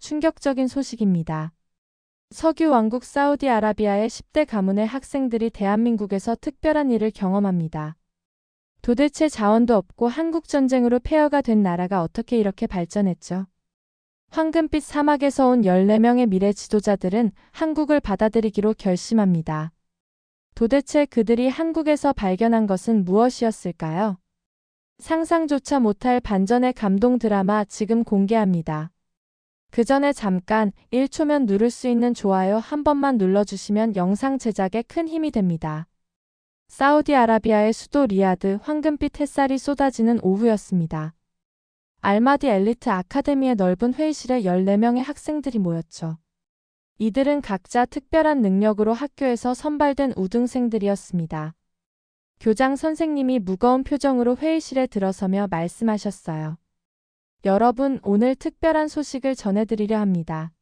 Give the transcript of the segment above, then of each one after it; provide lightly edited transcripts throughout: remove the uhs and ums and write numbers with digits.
충격적인 소식입니다. 석유 왕국 사우디아라비아의 10대 가문의 학생들이 대한민국에서 특별한 일을 경험합니다. 도대체 자원도 없고 한국 전쟁으로 폐허가 된 나라가 어떻게 이렇게 발전했죠? 황금빛 사막에서 온 14명의 미래 지도자들은 한국을 받아들이기로 결심합니다. 도대체 그들이 한국에서 발견한 것은 무엇이었을까요? 상상조차 못할 반전의 감동 드라마 지금 공개합니다. 그 전에 잠깐 1초면 누를 수 있는 좋아요 한 번만 눌러주시면 영상 제작에 큰 힘이 됩니다. 사우디아라비아의 수도 리야드, 황금빛 햇살이 쏟아지는 오후였습니다. 알마디 엘리트 아카데미의 넓은 회의실에 14명의 학생들이 모였죠. 이들은 각자 특별한 능력으로 학교에서 선발된 우등생들이었습니다. 교장 선생님이 무거운 표정으로 회의실에 들어서며 말씀하셨어요. 여러분, 오늘 특별한 소식을 전해드리려 합니다.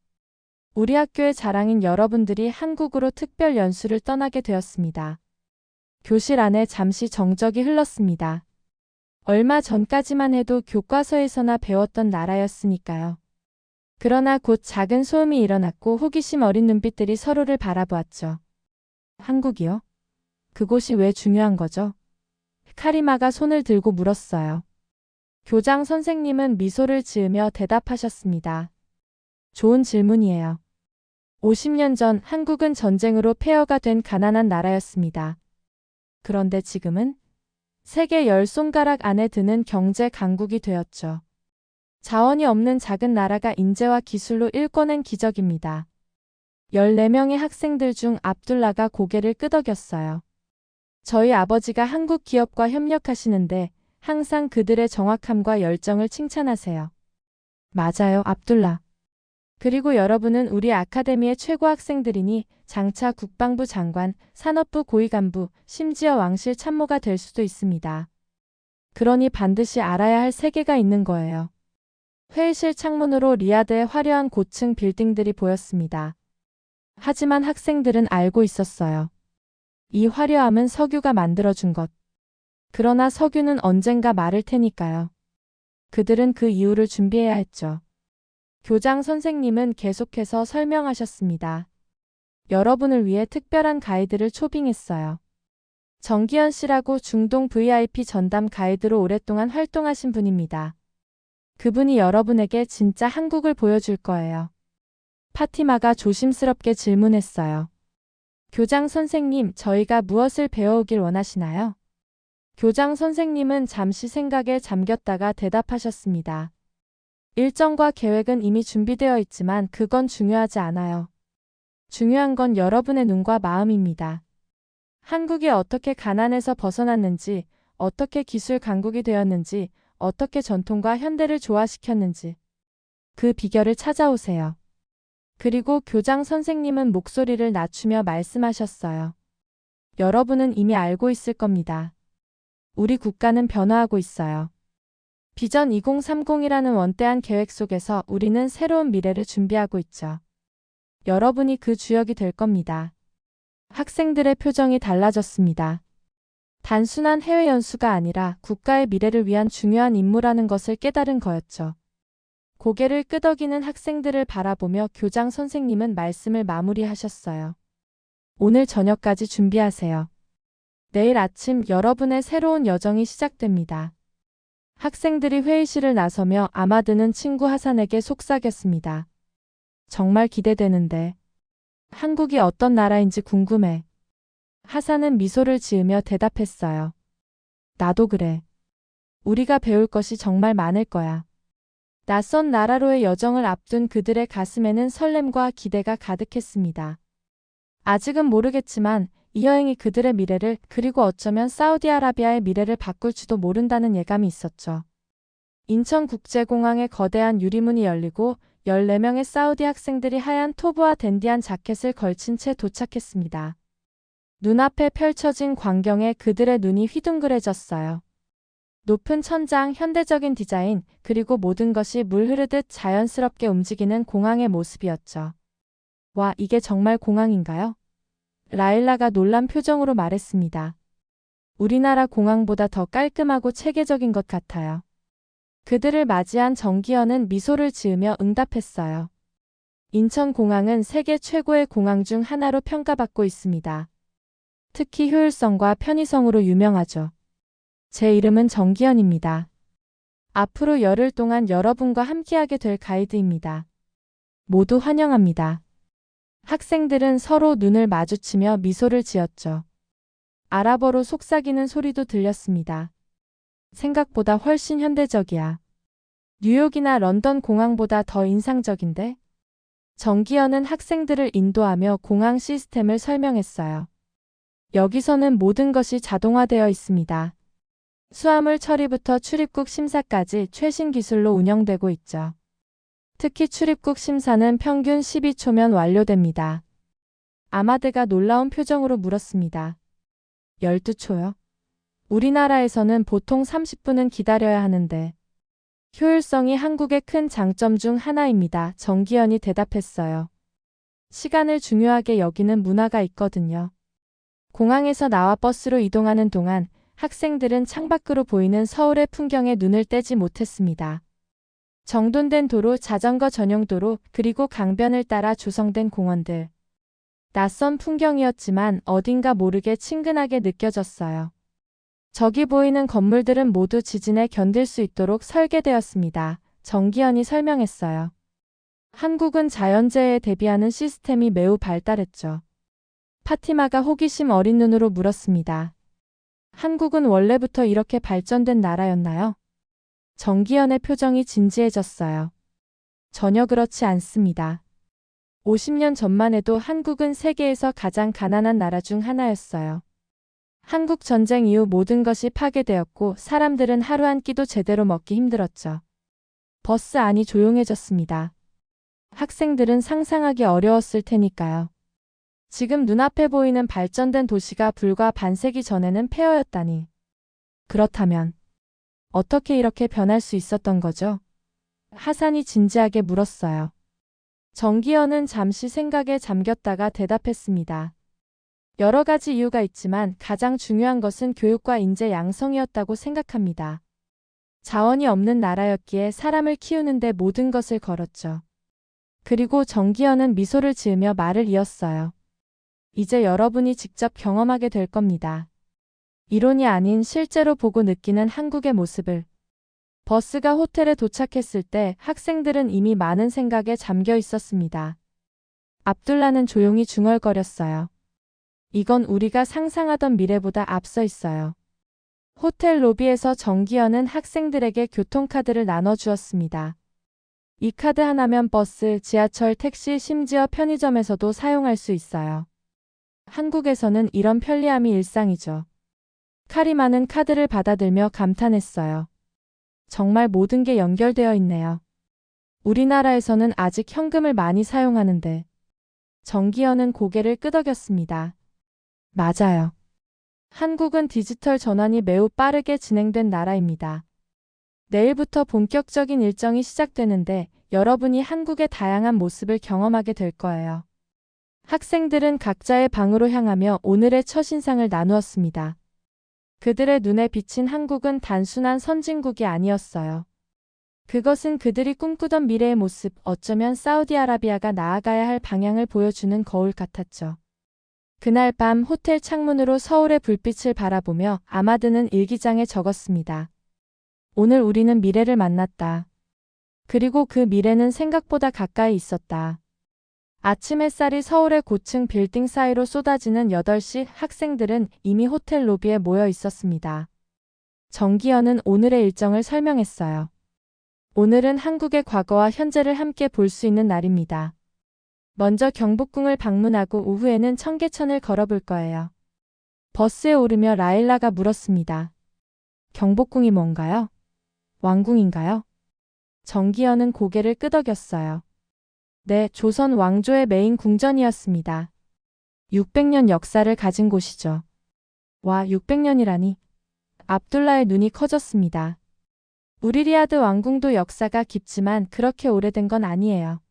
우리 학교의 자랑인 여러분들이 한국으로 특별 연수를 떠나게 되었습니다. 교실 안에 잠시 정적이 흘렀습니다. 얼마 전까지만 해도 교과서에서나 배웠던 나라였으니까요. 그러나 곧 작은 소음이 일어났고 호기심 어린 눈빛들이 서로를 바라보았죠. 한국이요? 그곳이 왜 중요한 거죠? 카리마가 손을 들고 물었어요. 교장 선생님은 미소를 지으며 대답하셨습니다. 좋은 질문이에요. 50년 전 한국은 전쟁으로 폐허가 된 가난한 나라였습니다. 그런데 지금은 세계 10손가락 안에 드는 경제 강국이 되었죠. 자원이 없는 작은 나라가 인재와 기술로 일궈낸 기적입니다. 14명의 학생들 중 압둘라가 고개를 끄덕였어요. 저희 아버지가 한국 기업과 협력하시는데 항상 그들의 정확함과 열정을 칭찬하세요. 맞아요, 압둘라. 그리고 여러분은 우리 아카데미의 최고 학생들이니 장차 국방부 장관, 산업부 고위간부, 심지어 왕실 참모가 될 수도 있습니다. 그러니 반드시 알아야 할 세계가 있는 거예요. 회의실 창문으로 리야드의 화려한 고층 빌딩들이 보였습니다. 하지만 학생들은 알고 있었어요. 이 화려함은 석유가 만들어준 것. 그러나 석유는 언젠가 마를 테니까요. 그들은 그 이유를 준비해야 했죠. 교장 선생님은 계속해서 설명하셨습니다. 여러분을 위해 특별한 가이드를 초빙했어요. 정기현 씨라고 중동 VIP 전담 가이드로 오랫동안 활동하신 분입니다. 그분이 여러분에게 진짜 한국을 보여줄 거예요. 파티마가 조심스럽게 질문했어요. 교장 선생님, 저희가 무엇을 배워오길 원하시나요? 교장 선생님은 잠시 생각에 잠겼다가 대답하셨습니다. 일정과 계획은 이미 준비되어 있지만 그건 중요하지 않아요. 중요한 건 여러분의 눈과 마음입니다. 한국이 어떻게 가난에서 벗어났는지, 어떻게 기술 강국이 되었는지, 어떻게 전통과 현대를 조화시켰는지 그 비결을 찾아오세요. 그리고 교장 선생님은 목소리를 낮추며 말씀하셨어요. 여러분은 이미 알고 있을 겁니다. 우리 국가는 변화하고 있어요. 비전 2030이라는 원대한 계획 속에서 우리는 새로운 미래를 준비하고 있죠. 여러분이 그 주역이 될 겁니다. 학생들의 표정이 달라졌습니다. 단순한 해외 연수가 아니라 국가의 미래를 위한 중요한 임무라는 것을 깨달은 거였죠. 고개를 끄덕이는 학생들을 바라보며 교장 선생님은 말씀을 마무리하셨어요. 오늘 저녁까지 준비하세요. 내일 아침 여러분의 새로운 여정이 시작됩니다. 학생들이 회의실을 나서며 아마드는 친구 하산에게 속삭였습니다. 정말 기대되는데. 한국이 어떤 나라인지 궁금해. 하산은 미소를 지으며 대답했어요. 나도 그래. 우리가 배울 것이 정말 많을 거야. 낯선 나라로의 여정을 앞둔 그들의 가슴에는 설렘과 기대가 가득했습니다. 아직은 모르겠지만 이 여행이 그들의 미래를 그리고 어쩌면 사우디아라비아의 미래를 바꿀지도 모른다는 예감이 있었죠. 인천국제공항의 거대한 유리문이 열리고 14명의 사우디 학생들이 하얀 토브와 댄디한 자켓을 걸친 채 도착했습니다. 눈앞에 펼쳐진 광경에 그들의 눈이 휘둥그레졌어요. 높은 천장, 현대적인 디자인, 그리고 모든 것이 물 흐르듯 자연스럽게 움직이는 공항의 모습이었죠. 와, 이게 정말 공항인가요? 라일라가 놀란 표정으로 말했습니다. 우리나라 공항보다 더 깔끔하고 체계적인 것 같아요. 그들을 맞이한 정기현은 미소를 지으며 응답했어요. 인천공항은 세계 최고의 공항 중 하나로 평가받고 있습니다. 특히 효율성과 편의성으로 유명하죠. 제 이름은 정기현입니다. 앞으로 열흘 동안 여러분과 함께하게 될 가이드입니다. 모두 환영합니다. 학생들은 서로 눈을 마주치며 미소를 지었죠. 아랍어로 속삭이는 소리도 들렸습니다. 생각보다 훨씬 현대적이야. 뉴욕이나 런던 공항보다 더 인상적인데? 정기현은 학생들을 인도하며 공항 시스템을 설명했어요. 여기서는 모든 것이 자동화되어 있습니다. 수화물 처리부터 출입국 심사까지 최신 기술로 운영되고 있죠. 특히 출입국 심사는 평균 12초면 완료됩니다. 아마드가 놀라운 표정으로 물었습니다. 12초요? 우리나라에서는 보통 30분은 기다려야 하는데. 효율성이 한국의 큰 장점 중 하나입니다. 정기현이 대답했어요. 시간을 중요하게 여기는 문화가 있거든요. 공항에서 나와 버스로 이동하는 동안 학생들은 창밖으로 보이는 서울의 풍경에 눈을 떼지 못했습니다. 정돈된 도로, 자전거 전용 도로, 그리고 강변을 따라 조성된 공원들. 낯선 풍경이었지만 어딘가 모르게 친근하게 느껴졌어요. 저기 보이는 건물들은 모두 지진에 견딜 수 있도록 설계되었습니다. 정기현이 설명했어요. 한국은 자연재해에 대비하는 시스템이 매우 발달했죠. 파티마가 호기심 어린 눈으로 물었습니다. 한국은 원래부터 이렇게 발전된 나라였나요? 정기현의 표정이 진지해졌어요. 전혀 그렇지 않습니다. 50년 전만 해도 한국은 세계에서 가장 가난한 나라 중 하나였어요. 한국 전쟁 이후 모든 것이 파괴되었고 사람들은 하루 한 끼도 제대로 먹기 힘들었죠. 버스 안이 조용해졌습니다. 학생들은 상상하기 어려웠을 테니까요. 지금 눈앞에 보이는 발전된 도시가 불과 반세기 전에는 폐허였다니. 그렇다면 어떻게 이렇게 변할 수 있었던 거죠? 하산이 진지하게 물었어요. 정기현은 잠시 생각에 잠겼다가 대답했습니다. 여러 가지 이유가 있지만 가장 중요한 것은 교육과 인재 양성이었다고 생각합니다. 자원이 없는 나라였기에 사람을 키우는데 모든 것을 걸었죠. 그리고 정기현은 미소를 지으며 말을 이었어요. 이제 여러분이 직접 경험하게 될 겁니다. 이론이 아닌 실제로 보고 느끼는 한국의 모습을. 버스가 호텔에 도착했을 때 학생들은 이미 많은 생각에 잠겨 있었습니다. 압둘라는 조용히 중얼거렸어요. 이건 우리가 상상하던 미래보다 앞서 있어요. 호텔 로비에서 정기현은 학생들에게 교통카드를 나눠주었습니다. 이 카드 하나면 버스, 지하철, 택시, 심지어 편의점에서도 사용할 수 있어요. 한국에서는 이런 편리함이 일상이죠. 카리마는 카드를 받아들며 감탄했어요. 정말 모든 게 연결되어 있네요. 우리나라에서는 아직 현금을 많이 사용하는데. 정기현은 고개를 끄덕였습니다. 맞아요. 한국은 디지털 전환이 매우 빠르게 진행된 나라입니다. 내일부터 본격적인 일정이 시작되는데 여러분이 한국의 다양한 모습을 경험하게 될 거예요. 학생들은 각자의 방으로 향하며 오늘의 첫인상을 나누었습니다. 그들의 눈에 비친 한국은 단순한 선진국이 아니었어요. 그것은 그들이 꿈꾸던 미래의 모습, 어쩌면 사우디아라비아가 나아가야 할 방향을 보여주는 거울 같았죠. 그날 밤 호텔 창문으로 서울의 불빛을 바라보며 아마드는 일기장에 적었습니다. 오늘 우리는 미래를 만났다. 그리고 그 미래는 생각보다 가까이 있었다. 아침 햇살이 서울의 고층 빌딩 사이로 쏟아지는 8시, 학생들은 이미 호텔 로비에 모여 있었습니다. 정기현은 오늘의 일정을 설명했어요. 오늘은 한국의 과거와 현재를 함께 볼 수 있는 날입니다. 먼저 경복궁을 방문하고 오후에는 청계천을 걸어볼 거예요. 버스에 오르며 라일라가 물었습니다. 경복궁이 뭔가요? 왕궁인가요? 정기현은 고개를 끄덕였어요. 네, 조선 왕조의 메인 궁전이었습니다. 600년 역사를 가진 곳이죠. 와, 600년이라니. 압둘라의 눈이 커졌습니다. 우리 리야드 왕궁도 역사가 깊지만 그렇게 오래된 건 아니에요.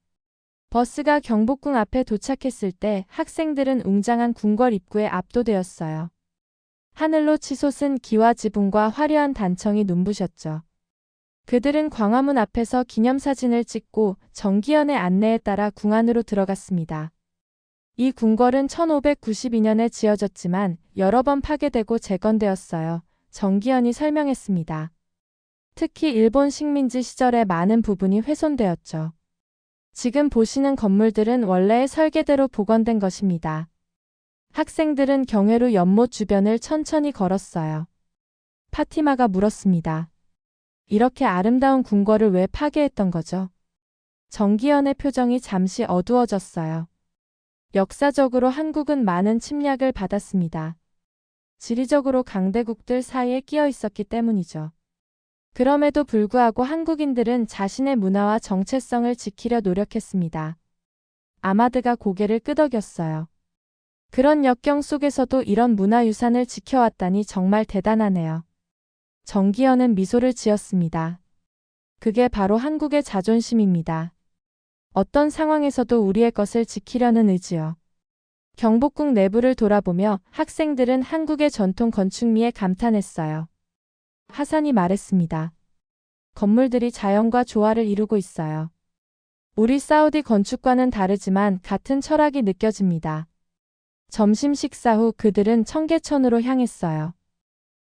버스가 경복궁 앞에 도착했을 때 학생들은 웅장한 궁궐 입구에 압도되었어요. 하늘로 치솟은 기와 지붕과 화려한 단청이 눈부셨죠. 그들은 광화문 앞에서 기념사진을 찍고 정기현의 안내에 따라 궁 안으로 들어갔습니다. 이 궁궐은 1592년에 지어졌지만 여러 번 파괴되고 재건되었어요. 정기현이 설명했습니다. 특히 일본 식민지 시절에 많은 부분이 훼손되었죠. 지금 보시는 건물들은 원래의 설계대로 복원된 것입니다. 학생들은 경회로 연못 주변을 천천히 걸었어요. 파티마가 물었습니다. 이렇게 아름다운 궁궐을 왜 파괴했던 거죠? 정기현의 표정이 잠시 어두워졌어요. 역사적으로 한국은 많은 침략을 받았습니다. 지리적으로 강대국들 사이에 끼어 있었기 때문이죠. 그럼에도 불구하고 한국인들은 자신의 문화와 정체성을 지키려 노력했습니다. 아마드가 고개를 끄덕였어요. 그런 역경 속에서도 이런 문화유산을 지켜왔다니 정말 대단하네요. 정기현은 미소를 지었습니다. 그게 바로 한국의 자존심입니다. 어떤 상황에서도 우리의 것을 지키려는 의지요. 경복궁 내부를 돌아보며 학생들은 한국의 전통 건축미에 감탄했어요. 하산이 말했습니다. 건물들이 자연과 조화를 이루고 있어요. 우리 사우디 건축과는 다르지만 같은 철학이 느껴집니다. 점심 식사 후 그들은 청계천으로 향했어요.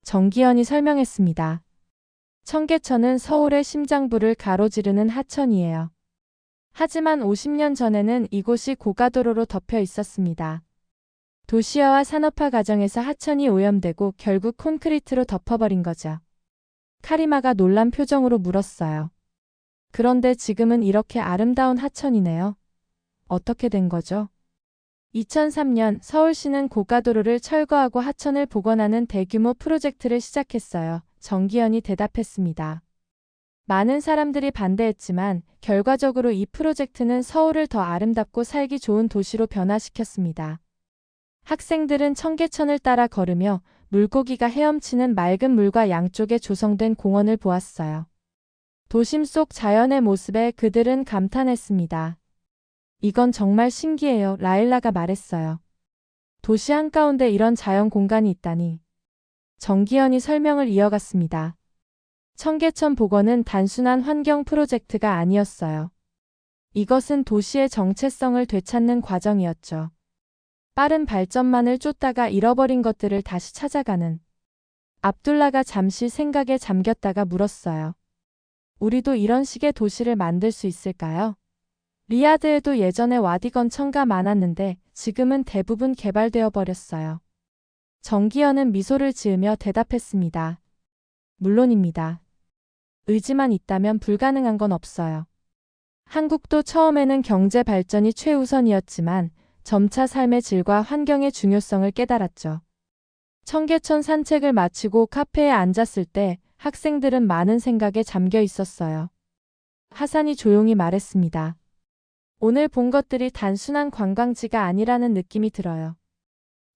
정기현이 설명했습니다. 청계천은 서울의 심장부를 가로지르는 하천이에요. 하지만 50년 전에는 이곳이 고가도로로 덮여 있었습니다. 도시화와 산업화 과정에서 하천이 오염되고 결국 콘크리트로 덮어버린 거죠. 카리마가 놀란 표정으로 물었어요. 그런데 지금은 이렇게 아름다운 하천이네요. 어떻게 된 거죠? 2003년 서울시는 고가도로를 철거하고 하천을 복원하는 대규모 프로젝트를 시작했어요. 정기현이 대답했습니다. 많은 사람들이 반대했지만 결과적으로 이 프로젝트는 서울을 더 아름답고 살기 좋은 도시로 변화시켰습니다. 학생들은 청계천을 따라 걸으며 물고기가 헤엄치는 맑은 물과 양쪽에 조성된 공원을 보았어요. 도심 속 자연의 모습에 그들은 감탄했습니다. 이건 정말 신기해요. 라일라가 말했어요. 도시 한가운데 이런 자연 공간이 있다니. 정기현이 설명을 이어갔습니다. 청계천 복원은 단순한 환경 프로젝트가 아니었어요. 이것은 도시의 정체성을 되찾는 과정이었죠. 빠른 발전만을 쫓다가 잃어버린 것들을 다시 찾아가는. 압둘라가 잠시 생각에 잠겼다가 물었어요. 우리도 이런 식의 도시를 만들 수 있을까요? 리야드에도 예전에 와디건천가 많았는데 지금은 대부분 개발되어 버렸어요. 정기현은 미소를 지으며 대답했습니다. 물론입니다. 의지만 있다면 불가능한 건 없어요. 한국도 처음에는 경제 발전이 최우선이었지만 점차 삶의 질과 환경의 중요성을 깨달았죠. 청계천 산책을 마치고 카페에 앉았을 때 학생들은 많은 생각에 잠겨 있었어요. 하산이 조용히 말했습니다. 오늘 본 것들이 단순한 관광지가 아니라는 느낌이 들어요.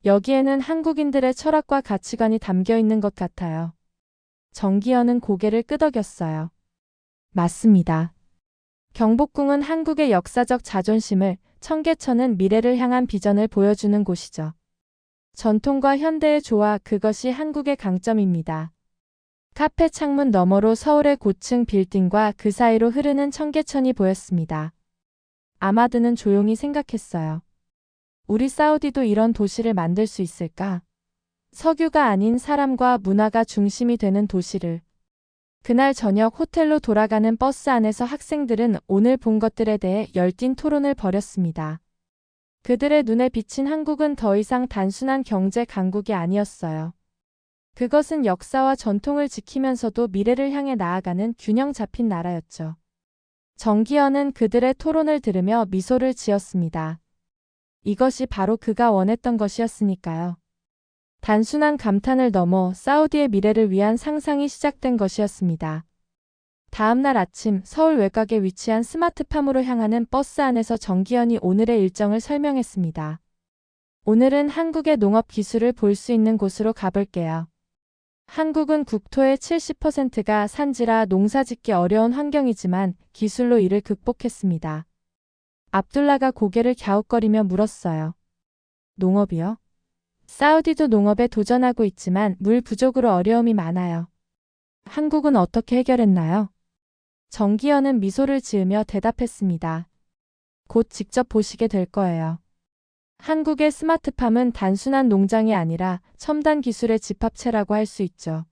여기에는 한국인들의 철학과 가치관이 담겨 있는 것 같아요. 정기현은 고개를 끄덕였어요. 맞습니다. 경복궁은 한국의 역사적 자존심을, 청계천은 미래를 향한 비전을 보여주는 곳이죠. 전통과 현대의 조화, 그것이 한국의 강점입니다. 카페 창문 너머로 서울의 고층 빌딩과 그 사이로 흐르는 청계천이 보였습니다. 아마드는 조용히 생각했어요. 우리 사우디도 이런 도시를 만들 수 있을까? 석유가 아닌 사람과 문화가 중심이 되는 도시를. 그날 저녁 호텔로 돌아가는 버스 안에서 학생들은 오늘 본 것들에 대해 열띤 토론을 벌였습니다. 그들의 눈에 비친 한국은 더 이상 단순한 경제 강국이 아니었어요. 그것은 역사와 전통을 지키면서도 미래를 향해 나아가는 균형 잡힌 나라였죠. 정기현은 그들의 토론을 들으며 미소를 지었습니다. 이것이 바로 그가 원했던 것이었으니까요. 단순한 감탄을 넘어 사우디의 미래를 위한 상상이 시작된 것이었습니다. 다음 날 아침 서울 외곽에 위치한 스마트팜으로 향하는 버스 안에서 정기현이 오늘의 일정을 설명했습니다. 오늘은 한국의 농업 기술을 볼 수 있는 곳으로 가볼게요. 한국은 국토의 70%가 산지라 농사짓기 어려운 환경이지만 기술로 이를 극복했습니다. 압둘라가 고개를 갸웃거리며 물었어요. 농업이요? 사우디도 농업에 도전하고 있지만 물 부족으로 어려움이 많아요. 한국은 어떻게 해결했나요? 정기현은 미소를 지으며 대답했습니다. 곧 직접 보시게 될 거예요. 한국의 스마트팜은 단순한 농장이 아니라 첨단 기술의 집합체라고 할 수 있죠.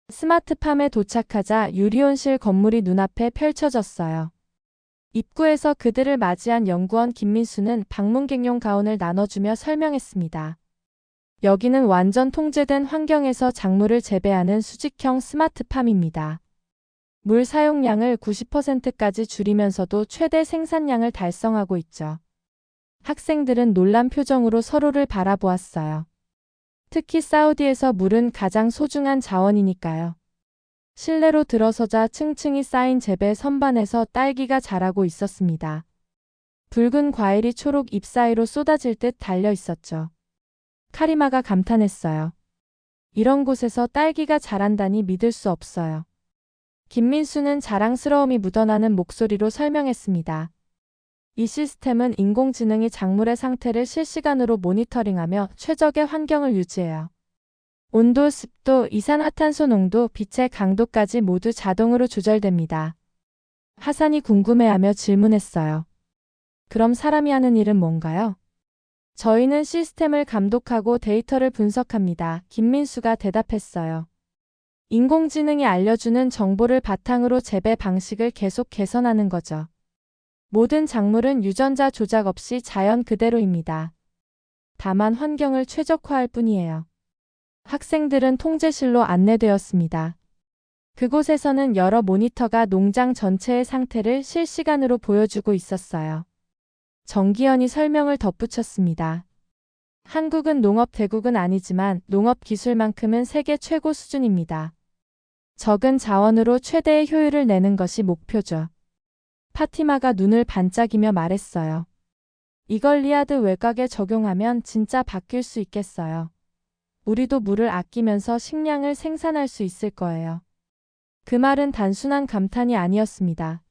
스마트팜에 도착하자 유리온실 건물이 눈앞에 펼쳐졌어요. 입구에서 그들을 맞이한 연구원 김민수는 방문객용 가운을 나눠주며 설명했습니다. 여기는 완전 통제된 환경에서 작물을 재배하는 수직형 스마트팜입니다. 물 사용량을 90%까지 줄이면서도 최대 생산량을 달성하고 있죠. 학생들은 놀란 표정으로 서로를 바라보았어요. 특히 사우디에서 물은 가장 소중한 자원이니까요. 실내로 들어서자 층층이 쌓인 재배 선반에서 딸기가 자라고 있었습니다. 붉은 과일이 초록 잎 사이로 쏟아질 듯 달려 있었죠. 카리마가 감탄했어요. 이런 곳에서 딸기가 자란다니 믿을 수 없어요. 김민수는 자랑스러움이 묻어나는 목소리로 설명했습니다. 이 시스템은 인공지능이 작물의 상태를 실시간으로 모니터링하며 최적의 환경을 유지해요. 온도, 습도, 이산화탄소 농도, 빛의 강도까지 모두 자동으로 조절됩니다. 하산이 궁금해하며 질문했어요. 그럼 사람이 하는 일은 뭔가요? 저희는 시스템을 감독하고 데이터를 분석합니다. 김민수가 대답했어요. 인공지능이 알려주는 정보를 바탕으로 재배 방식을 계속 개선하는 거죠. 모든 작물은 유전자 조작 없이 자연 그대로입니다. 다만 환경을 최적화할 뿐이에요. 학생들은 통제실로 안내되었습니다. 그곳에서는 여러 모니터가 농장 전체의 상태를 실시간으로 보여주고 있었어요. 정기현이 설명을 덧붙였습니다. 한국은 농업 대국은 아니지만 농업 기술만큼은 세계 최고 수준입니다. 적은 자원으로 최대의 효율을 내는 것이 목표죠. 파티마가 눈을 반짝이며 말했어요. 이걸 리아드 외곽에 적용하면 진짜 바뀔 수 있겠어요. 우리도 물을 아끼면서 식량을 생산할 수 있을 거예요. 그 말은 단순한 감탄이 아니었습니다.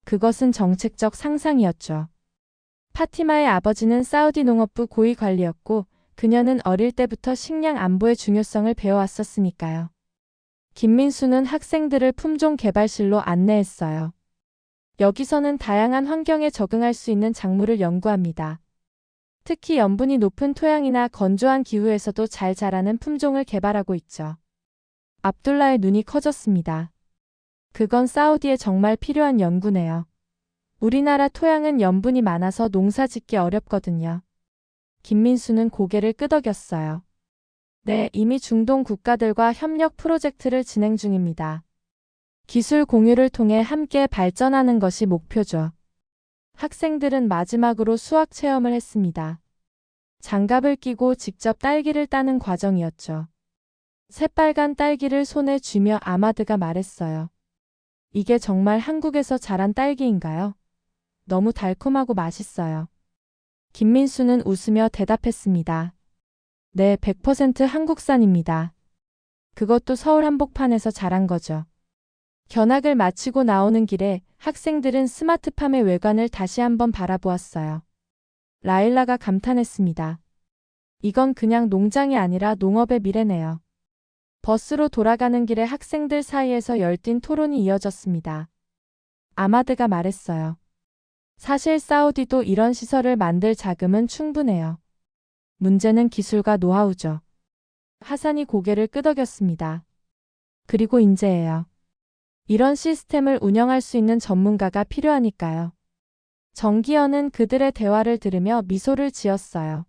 그것은 정책적 상상이었죠. 파티마의 아버지는 사우디 농업부 고위 관리였고 그녀는 어릴 때부터 식량 안보의 중요성을 배워왔었으니까요. 김민수는 학생들을 품종 개발실로 안내했어요. 여기서는 다양한 환경에 적응할 수 있는 작물을 연구합니다. 특히 염분이 높은 토양이나 건조한 기후에서도 잘 자라는 품종을 개발하고 있죠. 압둘라의 눈이 커졌습니다. 그건 사우디에 정말 필요한 연구네요. 우리나라 토양은 염분이 많아서 농사 짓기 어렵거든요. 김민수는 고개를 끄덕였어요. 네, 이미 중동 국가들과 협력 프로젝트를 진행 중입니다. 기술 공유를 통해 함께 발전하는 것이 목표죠. 학생들은 마지막으로 수학 체험을 했습니다. 장갑을 끼고 직접 딸기를 따는 과정이었죠. 새빨간 딸기를 손에 쥐며 아마드가 말했어요. 이게 정말 한국에서 자란 딸기인가요? 너무 달콤하고 맛있어요. 김민수는 웃으며 대답했습니다. 네, 100% 한국산입니다. 그것도 서울 한복판에서 자란 거죠. 견학을 마치고 나오는 길에 학생들은 스마트팜의 외관을 다시 한번 바라보았어요. 라일라가 감탄했습니다. 이건 그냥 농장이 아니라 농업의 미래네요. 버스로 돌아가는 길에 학생들 사이에서 열띤 토론이 이어졌습니다. 아마드가 말했어요. 사실 사우디도 이런 시설을 만들 자금은 충분해요. 문제는 기술과 노하우죠. 하산이 고개를 끄덕였습니다. 그리고 인재예요. 이런 시스템을 운영할 수 있는 전문가가 필요하니까요. 정기현은 그들의 대화를 들으며 미소를 지었어요.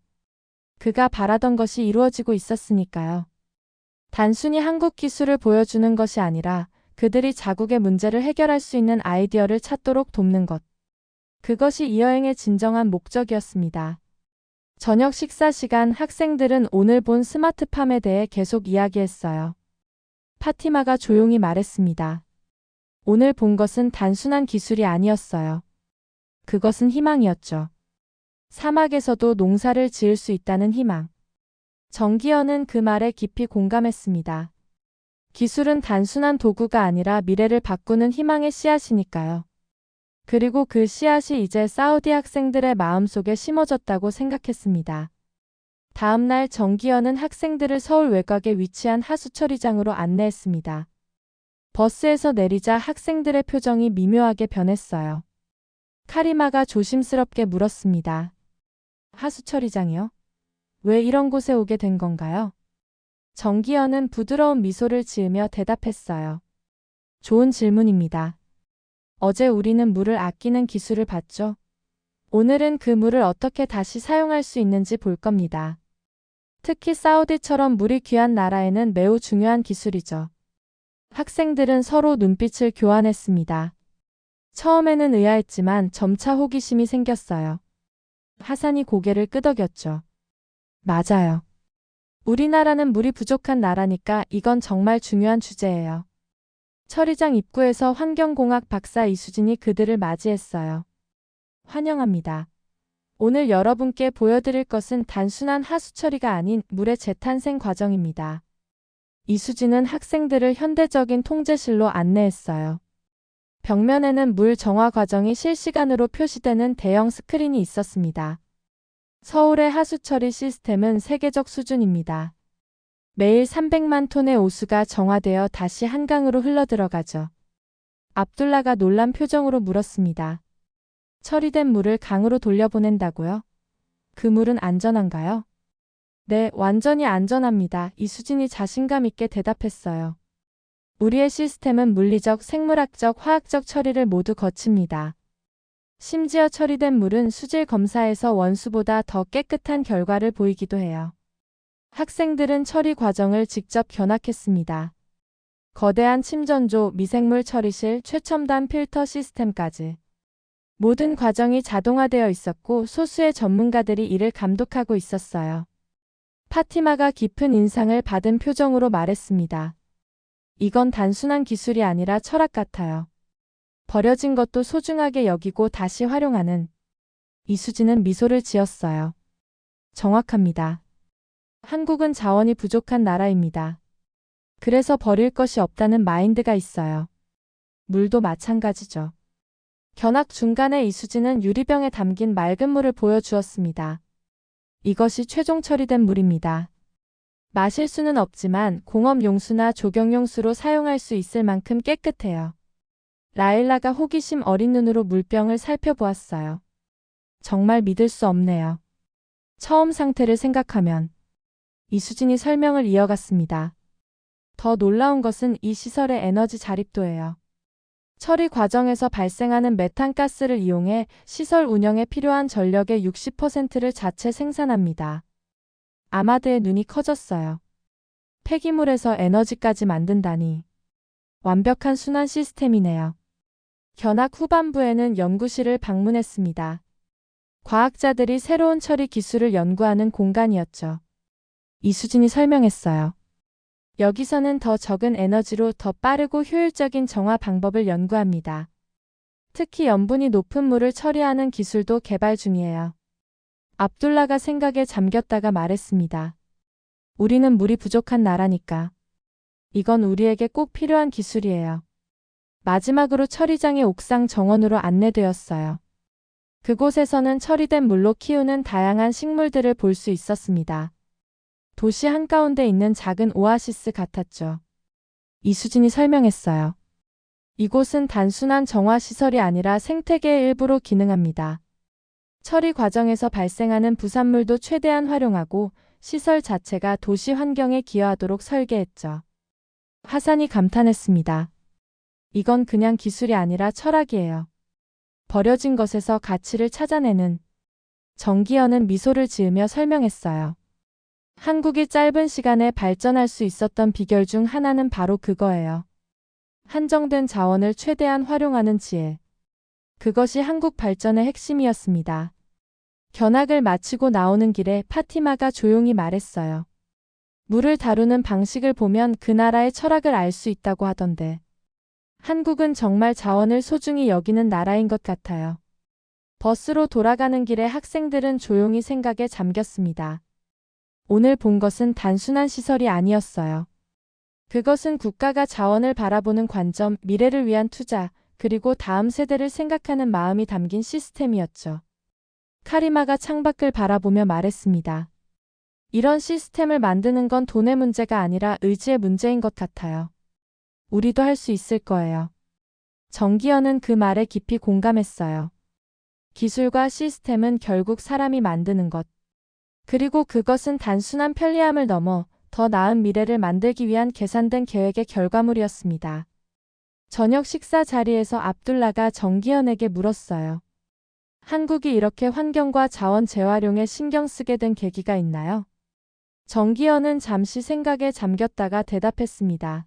그가 바라던 것이 이루어지고 있었으니까요. 단순히 한국 기술을 보여주는 것이 아니라 그들이 자국의 문제를 해결할 수 있는 아이디어를 찾도록 돕는 것. 그것이 이 여행의 진정한 목적이었습니다. 저녁 식사 시간 학생들은 오늘 본 스마트팜에 대해 계속 이야기했어요. 파티마가 조용히 말했습니다. 오늘 본 것은 단순한 기술이 아니었어요. 그것은 희망이었죠. 사막에서도 농사를 지을 수 있다는 희망. 정기현은 그 말에 깊이 공감했습니다. 기술은 단순한 도구가 아니라 미래를 바꾸는 희망의 씨앗이니까요. 그리고 그 씨앗이 이제 사우디 학생들의 마음속에 심어졌다고 생각했습니다. 다음 날 정기현은 학생들을 서울 외곽에 위치한 하수처리장으로 안내했습니다. 버스에서 내리자 학생들의 표정이 미묘하게 변했어요. 카리마가 조심스럽게 물었습니다. 하수처리장이요? 왜 이런 곳에 오게 된 건가요? 정기현은 부드러운 미소를 지으며 대답했어요. 좋은 질문입니다. 어제 우리는 물을 아끼는 기술을 봤죠? 오늘은 그 물을 어떻게 다시 사용할 수 있는지 볼 겁니다. 특히 사우디처럼 물이 귀한 나라에는 매우 중요한 기술이죠. 학생들은 서로 눈빛을 교환했습니다. 처음에는 의아했지만 점차 호기심이 생겼어요. 하산이 고개를 끄덕였죠. 맞아요. 우리나라는 물이 부족한 나라니까 이건 정말 중요한 주제예요. 처리장 입구에서 환경공학 박사 이수진이 그들을 맞이했어요. 환영합니다. 오늘 여러분께 보여드릴 것은 단순한 하수 처리가 아닌 물의 재탄생 과정입니다. 이수진은 학생들을 현대적인 통제실로 안내했어요. 벽면에는 물 정화 과정이 실시간으로 표시되는 대형 스크린이 있었습니다. 서울의 하수 처리 시스템은 세계적 수준입니다. 매일 300만 톤의 오수가 정화되어 다시 한강으로 흘러들어가죠. 압둘라가 놀란 표정으로 물었습니다. 처리된 물을 강으로 돌려보낸다고요? 그 물은 안전한가요? 네, 완전히 안전합니다. 이수진이 자신감 있게 대답했어요. 우리의 시스템은 물리적, 생물학적, 화학적 처리를 모두 거칩니다. 심지어 처리된 물은 수질 검사에서 원수보다 더 깨끗한 결과를 보이기도 해요. 학생들은 처리 과정을 직접 견학했습니다. 거대한 침전조, 미생물 처리실, 최첨단 필터 시스템까지. 모든 과정이 자동화되어 있었고 소수의 전문가들이 이를 감독하고 있었어요. 파티마가 깊은 인상을 받은 표정으로 말했습니다. 이건 단순한 기술이 아니라 철학 같아요. 버려진 것도 소중하게 여기고 다시 활용하는. 이수진은 미소를 지었어요. 정확합니다. 한국은 자원이 부족한 나라입니다. 그래서 버릴 것이 없다는 마인드가 있어요. 물도 마찬가지죠. 견학 중간에 이수진은 유리병에 담긴 맑은 물을 보여주었습니다. 이것이 최종 처리된 물입니다. 마실 수는 없지만 공업 용수나 조경 용수로 사용할 수 있을 만큼 깨끗해요. 라일라가 호기심 어린 눈으로 물병을 살펴보았어요. 정말 믿을 수 없네요. 처음 상태를 생각하면. 이수진이 설명을 이어갔습니다. 더 놀라운 것은 이 시설의 에너지 자립도예요. 처리 과정에서 발생하는 메탄가스를 이용해 시설 운영에 필요한 전력의 60%를 자체 생산합니다. 아마드의 눈이 커졌어요. 폐기물에서 에너지까지 만든다니. 완벽한 순환 시스템이네요. 견학 후반부에는 연구실을 방문했습니다. 과학자들이 새로운 처리 기술을 연구하는 공간이었죠. 이수진이 설명했어요. 여기서는 더 적은 에너지로 더 빠르고 효율적인 정화 방법을 연구합니다. 특히 염분이 높은 물을 처리하는 기술도 개발 중이에요. 압둘라가 생각에 잠겼다가 말했습니다. 우리는 물이 부족한 나라니까. 이건 우리에게 꼭 필요한 기술이에요. 마지막으로 처리장의 옥상 정원으로 안내되었어요. 그곳에서는 처리된 물로 키우는 다양한 식물들을 볼 수 있었습니다. 도시 한가운데 있는 작은 오아시스 같았죠. 이수진이 설명했어요. 이곳은 단순한 정화시설이 아니라 생태계의 일부로 기능합니다. 처리 과정에서 발생하는 부산물도 최대한 활용하고 시설 자체가 도시 환경에 기여하도록 설계했죠. 하산이 감탄했습니다. 이건 그냥 기술이 아니라 철학이에요. 버려진 것에서 가치를 찾아내는. 정기현은 미소를 지으며 설명했어요. 한국이 짧은 시간에 발전할 수 있었던 비결 중 하나는 바로 그거예요. 한정된 자원을 최대한 활용하는 지혜. 그것이 한국 발전의 핵심이었습니다. 견학을 마치고 나오는 길에 파티마가 조용히 말했어요. 물을 다루는 방식을 보면 그 나라의 철학을 알 수 있다고 하던데. 한국은 정말 자원을 소중히 여기는 나라인 것 같아요. 버스로 돌아가는 길에 학생들은 조용히 생각에 잠겼습니다. 오늘 본 것은 단순한 시설이 아니었어요. 그것은 국가가 자원을 바라보는 관점, 미래를 위한 투자, 그리고 다음 세대를 생각하는 마음이 담긴 시스템이었죠. 카리마가 창밖을 바라보며 말했습니다. 이런 시스템을 만드는 건 돈의 문제가 아니라 의지의 문제인 것 같아요. 우리도 할 수 있을 거예요. 정기현은 그 말에 깊이 공감했어요. 기술과 시스템은 결국 사람이 만드는 것. 그리고 그것은 단순한 편리함을 넘어 더 나은 미래를 만들기 위한 계산된 계획의 결과물이었습니다. 저녁 식사 자리에서 압둘라가 정기현에게 물었어요. 한국이 이렇게 환경과 자원 재활용에 신경 쓰게 된 계기가 있나요? 정기현은 잠시 생각에 잠겼다가 대답했습니다.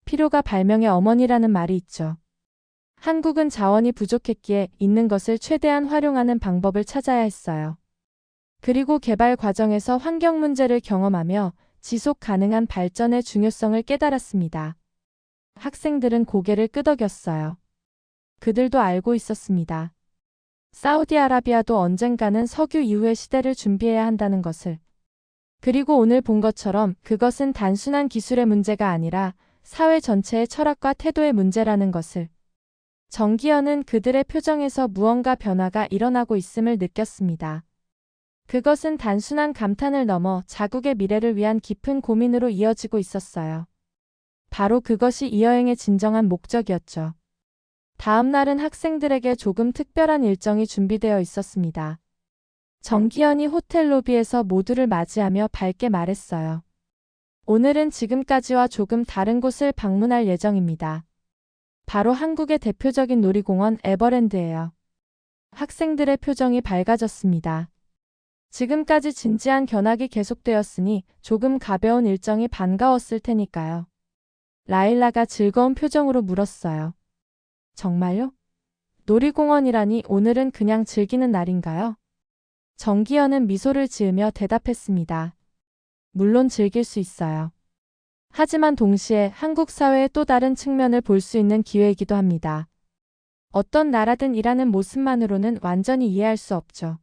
필요가 발명의 어머니라는 말이 있죠. 한국은 자원이 부족했기에 있는 것을 최대한 활용하는 방법을 찾아야 했어요. 그리고 개발 과정에서 환경 문제를 경험하며 지속 가능한 발전의 중요성을 깨달았습니다. 학생들은 고개를 끄덕였어요. 그들도 알고 있었습니다. 사우디아라비아도 언젠가는 석유 이후의 시대를 준비해야 한다는 것을. 그리고 오늘 본 것처럼 그것은 단순한 기술의 문제가 아니라 사회 전체의 철학과 태도의 문제라는 것을. 정기현은 그들의 표정에서 무언가 변화가 일어나고 있음을 느꼈습니다. 그것은 단순한 감탄을 넘어 자국의 미래를 위한 깊은 고민으로 이어지고 있었어요. 바로 그것이 이 여행의 진정한 목적이었죠. 다음 날은 학생들에게 조금 특별한 일정이 준비되어 있었습니다. 정기현이 호텔 로비에서 모두를 맞이하며 밝게 말했어요. 오늘은 지금까지와 조금 다른 곳을 방문할 예정입니다. 바로 한국의 대표적인 놀이공원 에버랜드예요. 학생들의 표정이 밝아졌습니다. 지금까지 진지한 견학이 계속되었으니 조금 가벼운 일정이 반가웠을 테니까요. 라일라가 즐거운 표정으로 물었어요. 정말요? 놀이공원이라니 오늘은 그냥 즐기는 날인가요? 정기현은 미소를 지으며 대답했습니다. 물론 즐길 수 있어요. 하지만 동시에 한국 사회의 또 다른 측면을 볼 수 있는 기회이기도 합니다. 어떤 나라든 일하는 모습만으로는 완전히 이해할 수 없죠.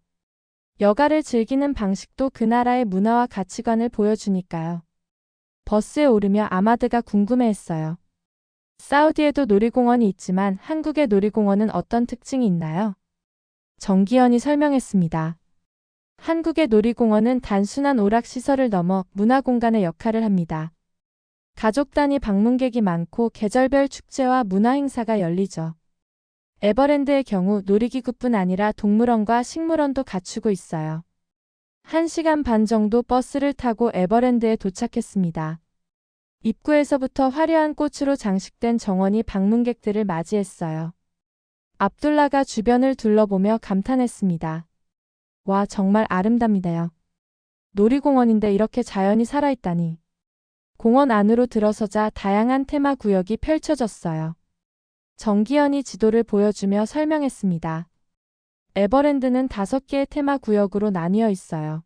여가를 즐기는 방식도 그 나라의 문화와 가치관을 보여주니까요. 버스에 오르며 아마드가 궁금해했어요. 사우디에도 놀이공원이 있지만 한국의 놀이공원은 어떤 특징이 있나요? 정기현이 설명했습니다. 한국의 놀이공원은 단순한 오락시설을 넘어 문화공간의 역할을 합니다. 가족 단위 방문객이 많고 계절별 축제와 문화행사가 열리죠. 에버랜드의 경우 놀이기구뿐 아니라 동물원과 식물원도 갖추고 있어요. 1시간 반 정도 버스를 타고 에버랜드에 도착했습니다. 입구에서부터 화려한 꽃으로 장식된 정원이 방문객들을 맞이했어요. 압둘라가 주변을 둘러보며 감탄했습니다. 와, 정말 아름답네요. 놀이공원인데 이렇게 자연이 살아있다니. 공원 안으로 들어서자 다양한 테마 구역이 펼쳐졌어요. 정기현이 지도를 보여주며 설명했습니다. 에버랜드는 5개의 테마 구역으로 나뉘어 있어요.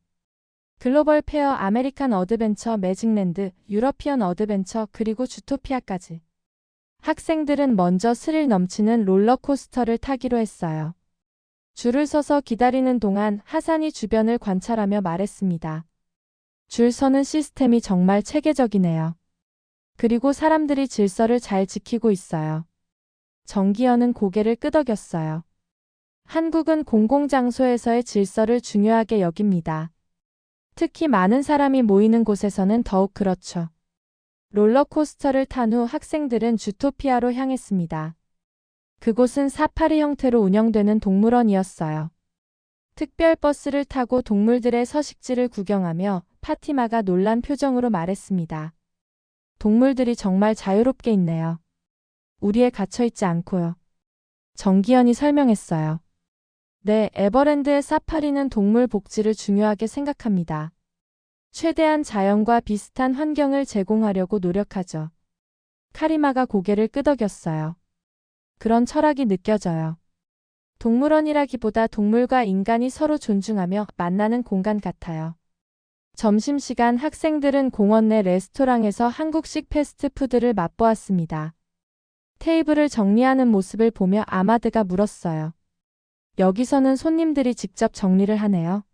글로벌 페어, 아메리칸 어드벤처, 매직랜드, 유러피언 어드벤처, 그리고 주토피아까지. 학생들은 먼저 스릴 넘치는 롤러코스터를 타기로 했어요. 줄을 서서 기다리는 동안 하산이 주변을 관찰하며 말했습니다. 줄 서는 시스템이 정말 체계적이네요. 그리고 사람들이 질서를 잘 지키고 있어요. 정기현은 고개를 끄덕였어요. 한국은 공공장소에서의 질서를 중요하게 여깁니다. 특히 많은 사람이 모이는 곳에서는 더욱 그렇죠. 롤러코스터를 탄 후 학생들은 주토피아로 향했습니다. 그곳은 사파리 형태로 운영되는 동물원이었어요. 특별버스를 타고 동물들의 서식지를 구경하며 파티마가 놀란 표정으로 말했습니다. 동물들이 정말 자유롭게 있네요. 우리에 갇혀있지 않고요. 정기현이 설명했어요. 네, 에버랜드의 사파리는 동물 복지를 중요하게 생각합니다. 최대한 자연과 비슷한 환경을 제공하려고 노력하죠. 카리마가 고개를 끄덕였어요. 그런 철학이 느껴져요. 동물원이라기보다 동물과 인간이 서로 존중하며 만나는 공간 같아요. 점심시간 학생들은 공원 내 레스토랑에서 한국식 패스트푸드를 맛보았습니다. 테이블을 정리하는 모습을 보며 아마드가 물었어요. 여기서는 손님들이 직접 정리를 하네요.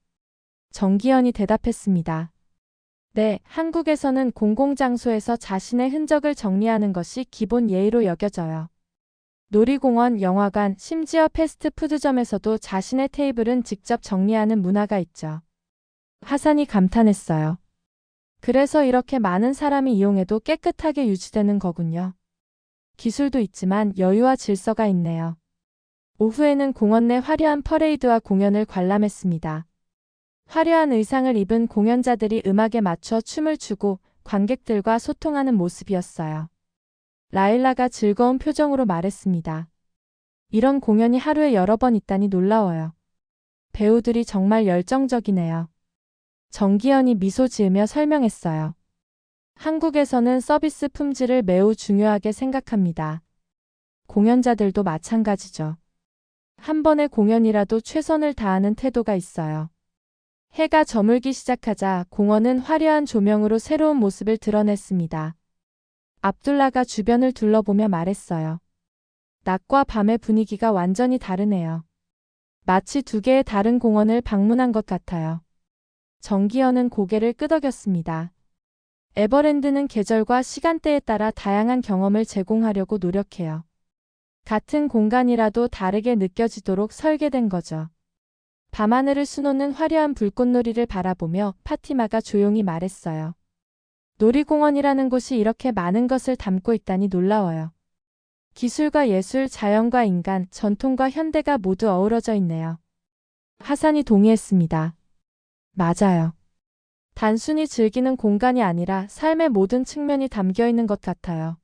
정기현이 대답했습니다. 네, 한국에서는 공공장소에서 자신의 흔적을 정리하는 것이 기본 예의로 여겨져요. 놀이공원, 영화관, 심지어 패스트푸드점에서도 자신의 테이블은 직접 정리하는 문화가 있죠. 하산이 감탄했어요. 그래서 이렇게 많은 사람이 이용해도 깨끗하게 유지되는 거군요. 기술도 있지만 여유와 질서가 있네요. 오후에는 공원 내 화려한 퍼레이드와 공연을 관람했습니다. 화려한 의상을 입은 공연자들이 음악에 맞춰 춤을 추고 관객들과 소통하는 모습이었어요. 라일라가 즐거운 표정으로 말했습니다. 이런 공연이 하루에 여러 번 있다니 놀라워요. 배우들이 정말 열정적이네요. 정기현이 미소 지으며 설명했어요. 한국에서는 서비스 품질을 매우 중요하게 생각합니다. 공연자들도 마찬가지죠. 한 번의 공연이라도 최선을 다하는 태도가 있어요. 해가 저물기 시작하자 공원은 화려한 조명으로 새로운 모습을 드러냈습니다. 압둘라가 주변을 둘러보며 말했어요. 낮과 밤의 분위기가 완전히 다르네요. 마치 두 개의 다른 공원을 방문한 것 같아요. 정기현은 고개를 끄덕였습니다. 에버랜드는 계절과 시간대에 따라 다양한 경험을 제공하려고 노력해요. 같은 공간이라도 다르게 느껴지도록 설계된 거죠. 밤하늘을 수놓는 화려한 불꽃놀이를 바라보며 파티마가 조용히 말했어요. 놀이공원이라는 곳이 이렇게 많은 것을 담고 있다니 놀라워요. 기술과 예술, 자연과 인간, 전통과 현대가 모두 어우러져 있네요. 하산이 동의했습니다. 맞아요. 단순히 즐기는 공간이 아니라 삶의 모든 측면이 담겨 있는 것 같아요.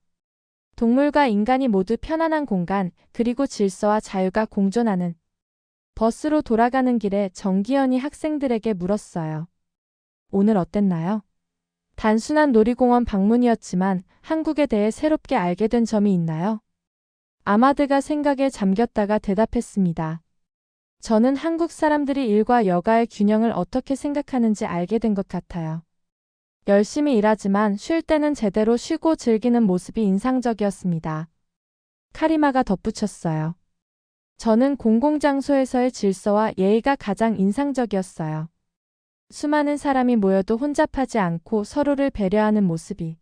동물과 인간이 모두 편안한 공간, 그리고 질서와 자유가 공존하는. 버스로 돌아가는 길에 정기현이 학생들에게 물었어요. 오늘 어땠나요? 단순한 놀이공원 방문이었지만 한국에 대해 새롭게 알게 된 점이 있나요? 아마드가 생각에 잠겼다가 대답했습니다. 저는 한국 사람들이 일과 여가의 균형을 어떻게 생각하는지 알게 된 것 같아요. 열심히 일하지만 쉴 때는 제대로 쉬고 즐기는 모습이 인상적이었습니다. 카리마가 덧붙였어요. 저는 공공장소에서의 질서와 예의가 가장 인상적이었어요. 수많은 사람이 모여도 혼잡하지 않고 서로를 배려하는 모습이.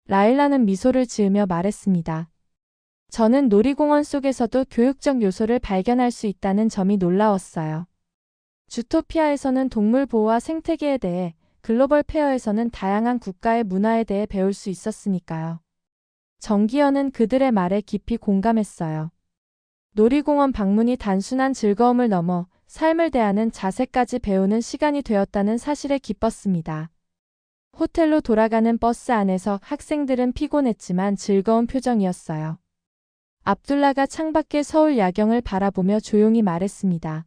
라일라는 미소를 지으며 말했습니다. 저는 놀이공원 속에서도 교육적 요소를 발견할 수 있다는 점이 놀라웠어요. 주토피아에서는 동물 보호와 생태계에 대해, 글로벌 페어에서는 다양한 국가의 문화에 대해 배울 수 있었으니까요. 정기현은 그들의 말에 깊이 공감했어요. 놀이공원 방문이 단순한 즐거움을 넘어 삶을 대하는 자세까지 배우는 시간이 되었다는 사실에 기뻤습니다. 호텔로 돌아가는 버스 안에서 학생들은 피곤했지만 즐거운 표정이었어요. 압둘라가 창밖의 서울 야경을 바라보며 조용히 말했습니다.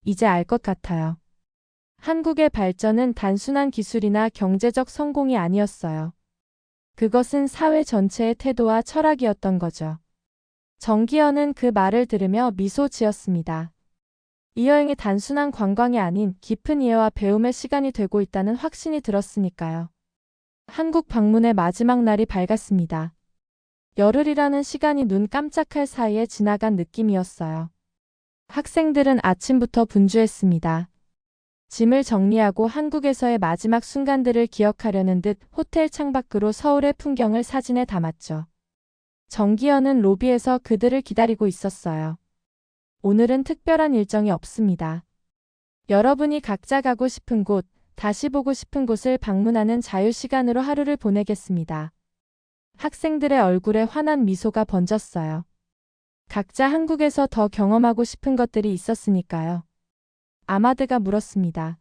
이제 알 것 같아요. 한국의 발전은 단순한 기술이나 경제적 성공이 아니었어요. 그것은 사회 전체의 태도와 철학이었던 거죠. 정기현은 그 말을 들으며 미소 지었습니다. 이 여행이 단순한 관광이 아닌 깊은 이해와 배움의 시간이 되고 있다는 확신이 들었으니까요. 한국 방문의 마지막 날이 밝았습니다. 열흘이라는 시간이 눈 깜짝할 사이에 지나간 느낌이었어요. 학생들은 아침부터 분주했습니다. 짐을 정리하고 한국에서의 마지막 순간들을 기억하려는 듯 호텔 창밖으로 서울의 풍경을 사진에 담았죠. 정기현은 로비에서 그들을 기다리고 있었어요. 오늘은 특별한 일정이 없습니다. 여러분이 각자 가고 싶은 곳, 다시 보고 싶은 곳을 방문하는 자유시간으로 하루를 보내겠습니다. 학생들의 얼굴에 환한 미소가 번졌어요. 각자 한국에서 더 경험하고 싶은 것들이 있었으니까요. 아마드가 물었습니다.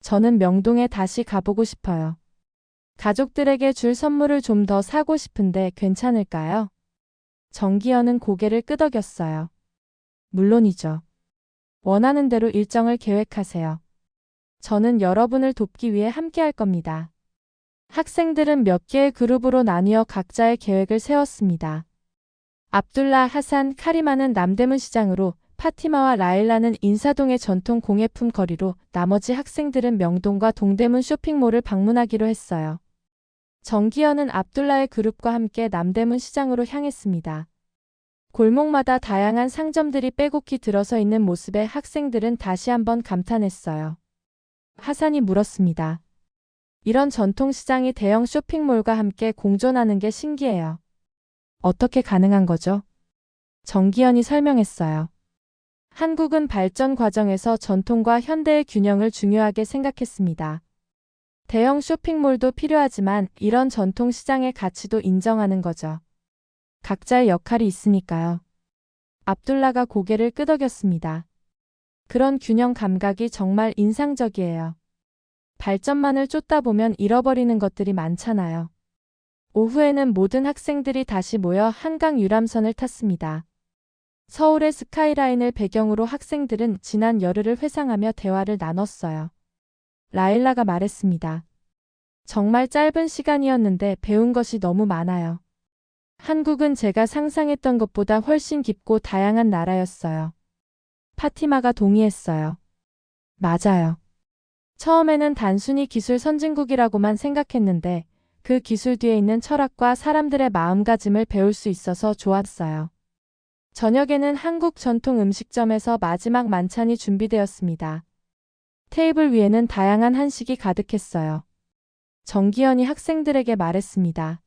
저는 명동에 다시 가보고 싶어요. 가족들에게 줄 선물을 좀 더 사고 싶은데 괜찮을까요? 정기현은 고개를 끄덕였어요. 물론이죠. 원하는 대로 일정을 계획하세요. 저는 여러분을 돕기 위해 함께할 겁니다. 학생들은 몇 개의 그룹으로 나뉘어 각자의 계획을 세웠습니다. 압둘라, 하산, 카리마는 남대문 시장으로, 파티마와 라일라는 인사동의 전통 공예품 거리로, 나머지 학생들은 명동과 동대문 쇼핑몰을 방문하기로 했어요. 정기현은 압둘라의 그룹과 함께 남대문 시장으로 향했습니다. 골목마다 다양한 상점들이 빼곡히 들어서 있는 모습에 학생들은 다시 한번 감탄했어요. 하산이 물었습니다. 이런 전통시장이 대형 쇼핑몰과 함께 공존하는 게 신기해요. 어떻게 가능한 거죠? 정기현이 설명했어요. 한국은 발전 과정에서 전통과 현대의 균형을 중요하게 생각했습니다. 대형 쇼핑몰도 필요하지만 이런 전통시장의 가치도 인정하는 거죠. 각자의 역할이 있으니까요. 압둘라가 고개를 끄덕였습니다. 그런 균형 감각이 정말 인상적이에요. 발전만을 쫓다 보면 잃어버리는 것들이 많잖아요. 오후에는 모든 학생들이 다시 모여 한강 유람선을 탔습니다. 서울의 스카이라인을 배경으로 학생들은 지난 열흘을 회상하며 대화를 나눴어요. 라일라가 말했습니다. 정말 짧은 시간이었는데 배운 것이 너무 많아요. 한국은 제가 상상했던 것보다 훨씬 깊고 다양한 나라였어요. 파티마가 동의했어요. 맞아요. 처음에는 단순히 기술 선진국이라고만 생각했는데 그 기술 뒤에 있는 철학과 사람들의 마음가짐을 배울 수 있어서 좋았어요. 저녁에는 한국 전통 음식점에서 마지막 만찬이 준비되었습니다. 테이블 위에는 다양한 한식이 가득했어요. 정기현이 학생들에게 말했습니다.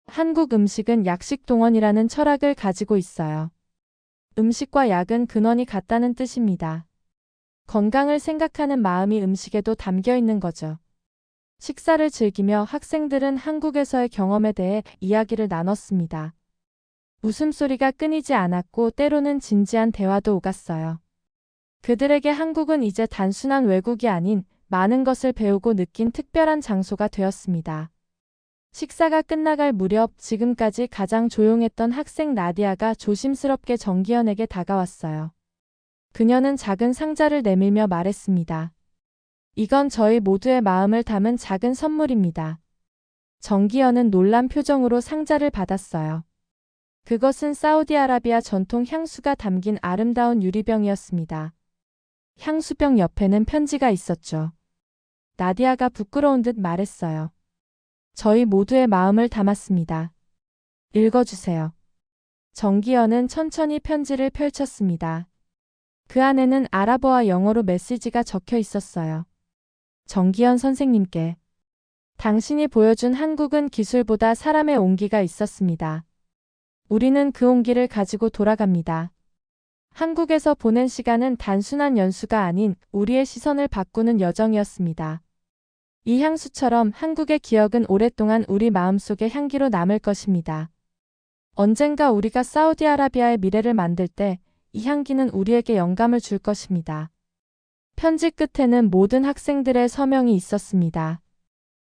한국 음식은 약식 동원이라는 철학을 가지고 있어요. 음식과 약은 근원이 같다는 뜻입니다. 건강을 생각하는 마음이 음식에도 담겨 있는 거죠. 식사를 즐기며 학생들은 한국에서의 경험에 대해 이야기를 나눴습니다. 웃음소리가 끊이지 않았고 때로는 진지한 대화도 오갔어요. 그들에게 한국은 이제 단순한 외국이 아닌 많은 것을 배우고 느낀 특별한 장소가 되었습니다. 식사가 끝나갈 무렵 지금까지 가장 조용했던 학생 나디아가 조심스럽게 정기현에게 다가왔어요. 그녀는 작은 상자를 내밀며 말했습니다. 이건 저희 모두의 마음을 담은 작은 선물입니다. 정기현은 놀란 표정으로 상자를 받았어요. 그것은 사우디아라비아 전통 향수가 담긴 아름다운 유리병이었습니다. 향수병 옆에는 편지가 있었죠. 나디아가 부끄러운 듯 말했어요. 저희 모두의 마음을 담았습니다. 읽어주세요. 정기현은 천천히 편지를 펼쳤습니다. 그 안에는 아랍어와 영어로 메시지가 적혀 있었어요. 정기현 선생님께. 당신이 보여준 한국은 기술보다 사람의 온기가 있었습니다. 우리는 그 온기를 가지고 돌아갑니다. 한국에서 보낸 시간은 단순한 연수가 아닌 우리의 시선을 바꾸는 여정이었습니다. 이 향수처럼 한국의 기억은 오랫동안 우리 마음속의 향기로 남을 것입니다. 언젠가 우리가 사우디아라비아의 미래를 만들 때 이 향기는 우리에게 영감을 줄 것입니다. 편지 끝에는 모든 학생들의 서명이 있었습니다.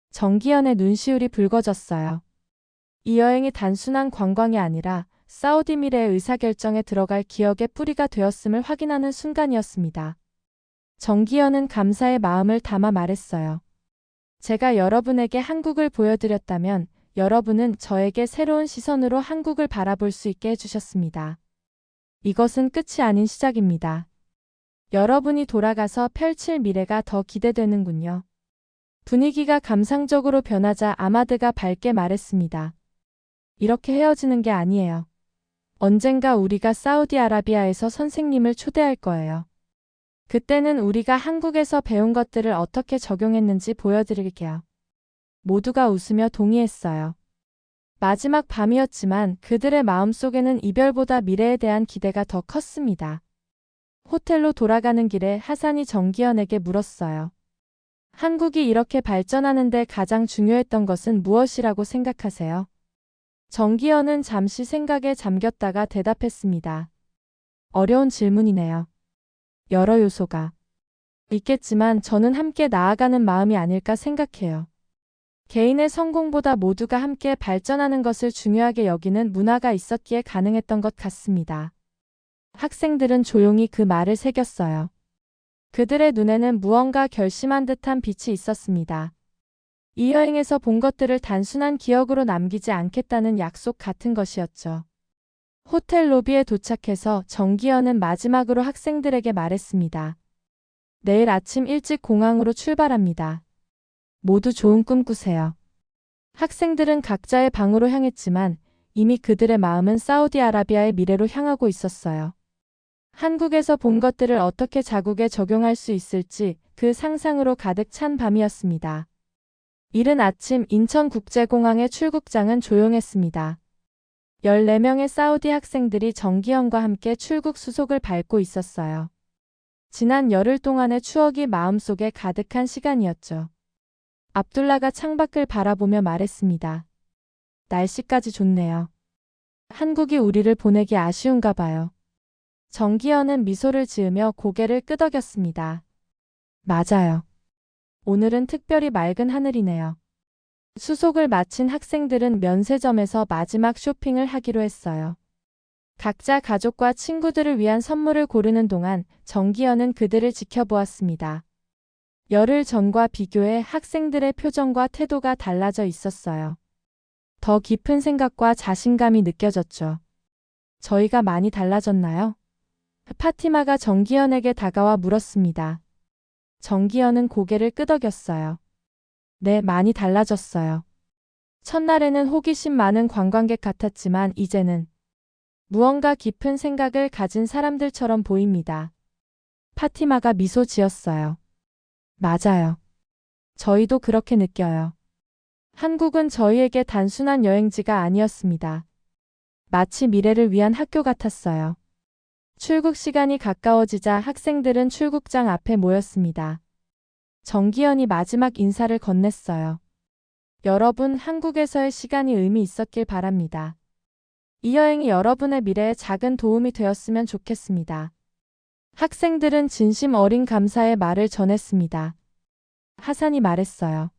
정기현의 눈시울이 붉어졌어요. 이 여행이 단순한 관광이 아니라 사우디 미래의 의사결정에 들어갈 기억의 뿌리가 되었음을 확인하는 순간이었습니다. 정기현은 감사의 마음을 담아 말했어요. 제가 여러분에게 한국을 보여드렸다면 여러분은 저에게 새로운 시선으로 한국을 바라볼 수 있게 해주셨습니다. 이것은 끝이 아닌 시작입니다. 여러분이 돌아가서 펼칠 미래가 더 기대되는군요. 분위기가 감상적으로 변하자 아마드가 밝게 말했습니다. 이렇게 헤어지는 게 아니에요. 언젠가 우리가 사우디아라비아에서 선생님을 초대할 거예요. 그때는 우리가 한국에서 배운 것들을 어떻게 적용했는지 보여드릴게요. 모두가 웃으며 동의했어요. 마지막 밤이었지만 그들의 마음속에는 이별보다 미래에 대한 기대가 더 컸습니다. 호텔로 돌아가는 길에 하산이 정기현에게 물었어요. 한국이 이렇게 발전하는데 가장 중요했던 것은 무엇이라고 생각하세요? 정기현은 잠시 생각에 잠겼다가 대답했습니다. 어려운 질문이네요. 여러 요소가 있겠지만 저는 함께 나아가는 마음이 아닐까 생각해요. 개인의 성공보다 모두가 함께 발전하는 것을 중요하게 여기는 문화가 있었기에 가능했던 것 같습니다. 학생들은 조용히 그 말을 새겼어요. 그들의 눈에는 무언가 결심한 듯한 빛이 있었습니다. 이 여행에서 본 것들을 단순한 기억으로 남기지 않겠다는 약속 같은 것이었죠. 호텔 로비에 도착해서 정기현은 마지막으로 학생들에게 말했습니다. 내일 아침 일찍 공항으로 출발합니다. 모두 좋은 꿈 꾸세요. 학생들은 각자의 방으로 향했지만 이미 그들의 마음은 사우디아라비아의 미래로 향하고 있었어요. 한국에서 본 것들을 어떻게 자국에 적용할 수 있을지 그 상상으로 가득 찬 밤이었습니다. 이른 아침 인천국제공항의 출국장은 조용했습니다. 14명의 사우디 학생들이 정기현과 함께 출국 수속을 밟고 있었어요. 지난 열흘 동안의 추억이 마음속에 가득한 시간이었죠. 압둘라가 창밖을 바라보며 말했습니다. 날씨까지 좋네요. 한국이 우리를 보내기 아쉬운가 봐요. 정기현은 미소를 지으며 고개를 끄덕였습니다. 맞아요. 오늘은 특별히 맑은 하늘이네요. 수속을 마친 학생들은 면세점에서 마지막 쇼핑을 하기로 했어요. 각자 가족과 친구들을 위한 선물을 고르는 동안 정기현은 그들을 지켜보았습니다. 열흘 전과 비교해 학생들의 표정과 태도가 달라져 있었어요. 더 깊은 생각과 자신감이 느껴졌죠. 저희가 많이 달라졌나요? 파티마가 정기현에게 다가와 물었습니다. 정기현은 고개를 끄덕였어요. 네, 많이 달라졌어요. 첫날에는 호기심 많은 관광객 같았지만 이제는 무언가 깊은 생각을 가진 사람들처럼 보입니다. 파티마가 미소 지었어요. 맞아요. 저희도 그렇게 느껴요. 한국은 저희에게 단순한 여행지가 아니었습니다. 마치 미래를 위한 학교 같았어요. 출국 시간이 가까워지자 학생들은 출국장 앞에 모였습니다. 정기현이 마지막 인사를 건넸어요. 여러분, 한국에서의 시간이 의미 있었길 바랍니다. 이 여행이 여러분의 미래에 작은 도움이 되었으면 좋겠습니다. 학생들은 진심 어린 감사의 말을 전했습니다. 하산이 말했어요.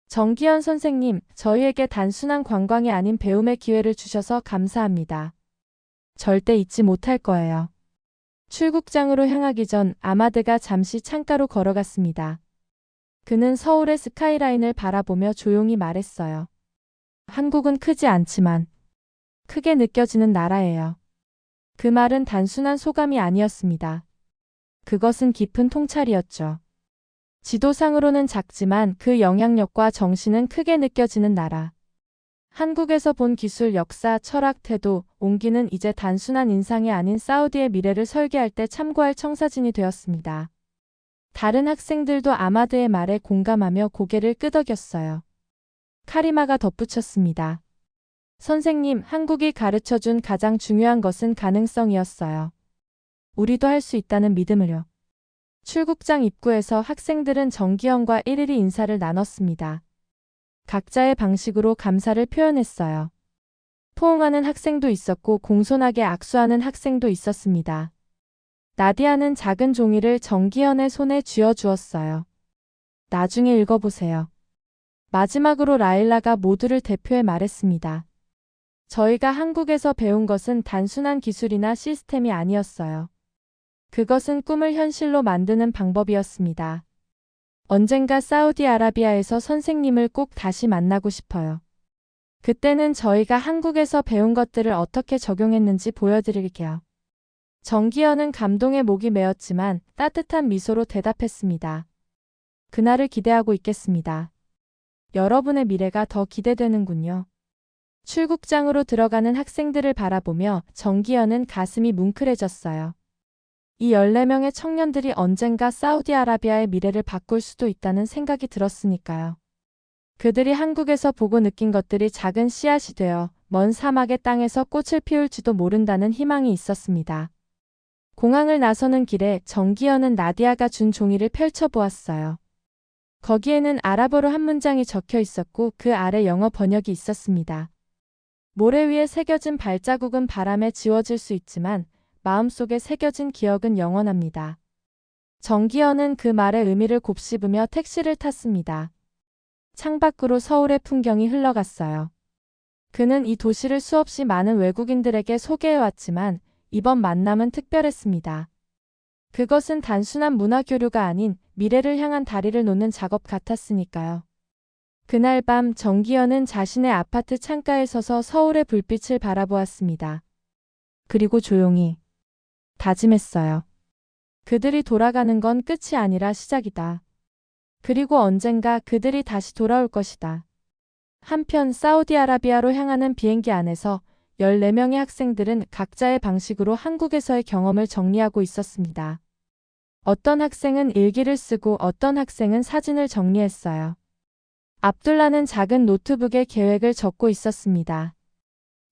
정기현 선생님, 저희에게 단순한 관광이 아닌 배움의 기회를 주셔서 감사합니다. 절대 잊지 못할 거예요. 출국장으로 향하기 전 아마드가 잠시 창가로 걸어갔습니다. 그는 서울의 스카이라인을 바라보며 조용히 말했어요. 한국은 크지 않지만 크게 느껴지는 나라예요. 그 말은 단순한 소감이 아니었습니다. 그것은 깊은 통찰이었죠. 지도상으로는 작지만 그 영향력과 정신은 크게 느껴지는 나라. 한국에서 본 기술, 역사, 철학, 태도, 온기는 이제 단순한 인상이 아닌 사우디의 미래를 설계할 때 참고할 청사진이 되었습니다. 다른 학생들도 아마드의 말에 공감하며 고개를 끄덕였어요. 카리마가 덧붙였습니다. 선생님, 한국이 가르쳐준 가장 중요한 것은 가능성이었어요. 우리도 할 수 있다는 믿음을요. 출국장 입구에서 학생들은 정기현과 일일이 인사를 나눴습니다. 각자의 방식으로 감사를 표현했어요. 포옹하는 학생도 있었고 공손하게 악수하는 학생도 있었습니다. 나디아는 작은 종이를 정기현의 손에 쥐어주었어요. 나중에 읽어보세요. 마지막으로 라일라가 모두를 대표해 말했습니다. 저희가 한국에서 배운 것은 단순한 기술이나 시스템이 아니었어요. 그것은 꿈을 현실로 만드는 방법이었습니다. 언젠가 사우디아라비아에서 선생님을 꼭 다시 만나고 싶어요. 그때는 저희가 한국에서 배운 것들을 어떻게 적용했는지 보여드릴게요. 정기현은 감동에 목이 메었지만 따뜻한 미소로 대답했습니다. 그날을 기대하고 있겠습니다. 여러분의 미래가 더 기대되는군요. 출국장으로 들어가는 학생들을 바라보며 정기현은 가슴이 뭉클해졌어요. 이 14명의 청년들이 언젠가 사우디아라비아의 미래를 바꿀 수도 있다는 생각이 들었으니까요. 그들이 한국에서 보고 느낀 것들이 작은 씨앗이 되어 먼 사막의 땅에서 꽃을 피울지도 모른다는 희망이 있었습니다. 공항을 나서는 길에 정기현은 나디아가 준 종이를 펼쳐보았어요. 거기에는 아랍어로 한 문장이 적혀 있었고 그 아래 영어 번역이 있었습니다. 모래 위에 새겨진 발자국은 바람에 지워질 수 있지만 마음속에 새겨진 기억은 영원합니다. 정기현은 그 말의 의미를 곱씹으며 택시를 탔습니다. 창밖으로 서울의 풍경이 흘러갔어요. 그는 이 도시를 수없이 많은 외국인들에게 소개해왔지만 이번 만남은 특별했습니다. 그것은 단순한 문화 교류가 아닌 미래를 향한 다리를 놓는 작업 같았으니까요. 그날 밤 정기현은 자신의 아파트 창가에 서서 서울의 불빛을 바라보았습니다. 그리고 조용히 다짐했어요. 그들이 돌아가는 건 끝이 아니라 시작이다. 그리고 언젠가 그들이 다시 돌아올 것이다. 한편 사우디아라비아로 향하는 비행기 안에서 14명의 학생들은 각자의 방식으로 한국에서의 경험을 정리하고 있었습니다. 어떤 학생은 일기를 쓰고 어떤 학생은 사진을 정리했어요. 압둘라는 작은 노트북에 계획을 적고 있었습니다.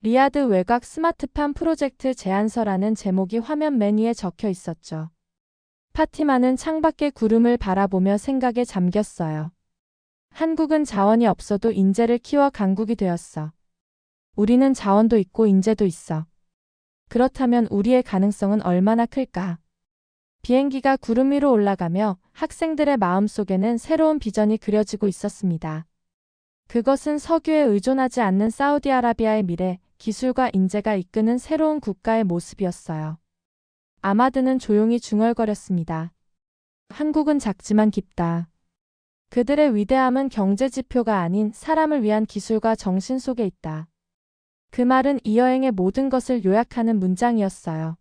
리야드 외곽 스마트팜 프로젝트 제안서라는 제목이 화면 맨 위에 적혀 있었죠. 파티마는 창밖의 구름을 바라보며 생각에 잠겼어요. 한국은 자원이 없어도 인재를 키워 강국이 되었어. 우리는 자원도 있고 인재도 있어. 그렇다면 우리의 가능성은 얼마나 클까? 비행기가 구름 위로 올라가며 학생들의 마음속에는 새로운 비전이 그려지고 있었습니다. 그것은 석유에 의존하지 않는 사우디아라비아의 미래, 기술과 인재가 이끄는 새로운 국가의 모습이었어요. 아마드는 조용히 중얼거렸습니다. 한국은 작지만 깊다. 그들의 위대함은 경제 지표가 아닌 사람을 위한 기술과 정신 속에 있다. 그 말은 이 여행의 모든 것을 요약하는 문장이었어요.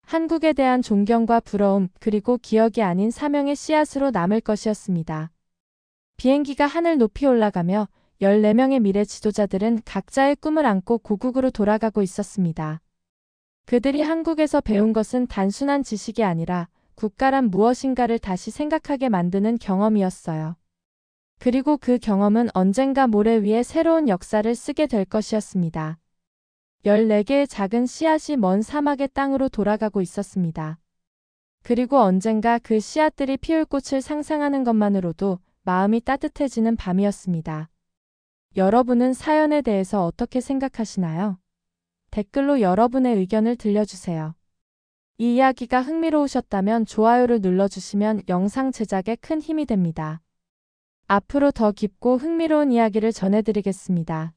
한국에 대한 존경과 부러움, 그리고 기억이 아닌 사명의 씨앗으로 남을 것이었습니다. 비행기가 하늘 높이 올라가며 14명의 미래 지도자들은 각자의 꿈을 안고 고국으로 돌아가고 있었습니다. 그들이 한국에서 배운 것은 단순한 지식이 아니라 국가란 무엇인가를 다시 생각하게 만드는 경험이었어요. 그리고 그 경험은 언젠가 모래 위에 새로운 역사를 쓰게 될 것이었습니다. 14개의 작은 씨앗이 먼 사막의 땅으로 돌아가고 있었습니다. 그리고 언젠가 그 씨앗들이 피울 꽃을 상상하는 것만으로도 마음이 따뜻해지는 밤이었습니다. 여러분은 사연에 대해서 어떻게 생각하시나요? 댓글로 여러분의 의견을 들려주세요. 이 이야기가 흥미로우셨다면 좋아요를 눌러주시면 영상 제작에 큰 힘이 됩니다. 앞으로 더 깊고 흥미로운 이야기를 전해드리겠습니다.